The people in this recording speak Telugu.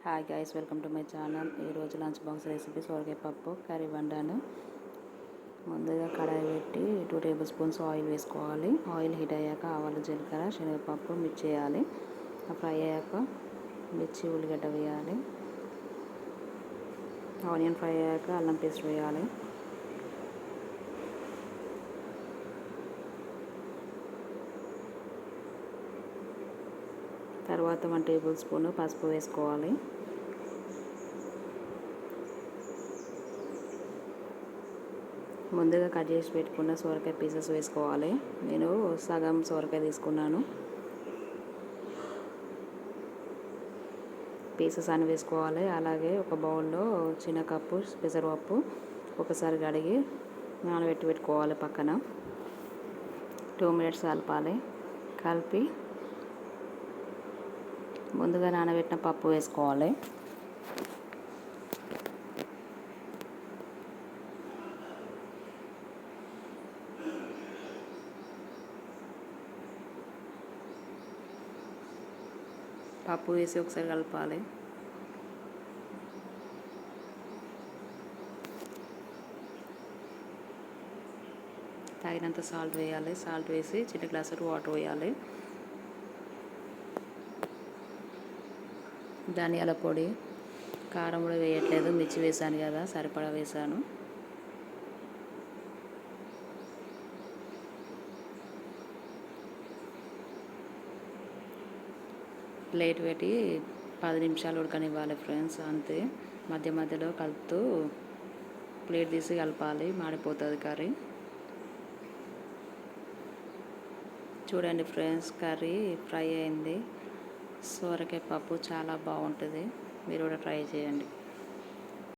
Hi guys, welcome to my channel. ఈరోజు లంచ్ బాక్స్ రెసిపీ సొరకాయ పప్పు కర్రీ వండాను. ముందుగా కడాయి పెట్టి 2 టేబుల్ స్పూన్స్ ఆయిల్ వేసుకోవాలి. ఆయిల్ హీట్ అయ్యాక ఆవాలు, జీలకర్ర, శనగపప్పు మిక్స్ చేయాలి. ఫ్రై అయ్యాక మిర్చి, ఉల్లిగడ్డ వేయాలి. ఆనియన్ ఫ్రై అయ్యాక అల్లం పేస్ట్ వేయాలి. తర్వాత 1 టేబుల్ స్పూన్ పసుపు వేసుకోవాలి. ముందుగా కట్ చేసి పెట్టుకున్న సొరకాయ పీసెస్ వేసుకోవాలి. నేను సగం సొరకాయ తీసుకున్నాను. పీసెస్ అని వేసుకోవాలి. అలాగే ఒక బౌల్లో చిన్న కప్పు పెసరపప్పు ఒకసారి కడిగి నానబెట్టి పెట్టుకోవాలి. పక్కన 2 మినిట్స్ కలపాలి. కలిపి ముందుగా నానబెట్టిన పప్పు వేసుకోవాలి. పప్పు వేసి ఒకసారి కలపాలి. తగినంత సాల్ట్ వేయాలి. సాల్ట్ వేసి చిన్న గ్లాసు వాటర్ వేయాలి. ధనియాల పొడి, కారం కూడా వేయట్లేదు, మిర్చి వేసాను కదా, సరిపడా వేసాను. ప్లేట్ పెట్టి 10 నిమిషాలు ఉడకనివ్వాలి ఫ్రెండ్స్. అంతే. మధ్య మధ్యలో కలుపుతూ ప్లేట్ తీసి కలపాలి, మాడిపోతుంది కర్రీ. చూడండి ఫ్రెండ్స్, కర్రీ ఫ్రై అయింది. సొరకాయ పప్పు చాలా బాగుంటుంది. మీరు కూడా ట్రై చేయండి.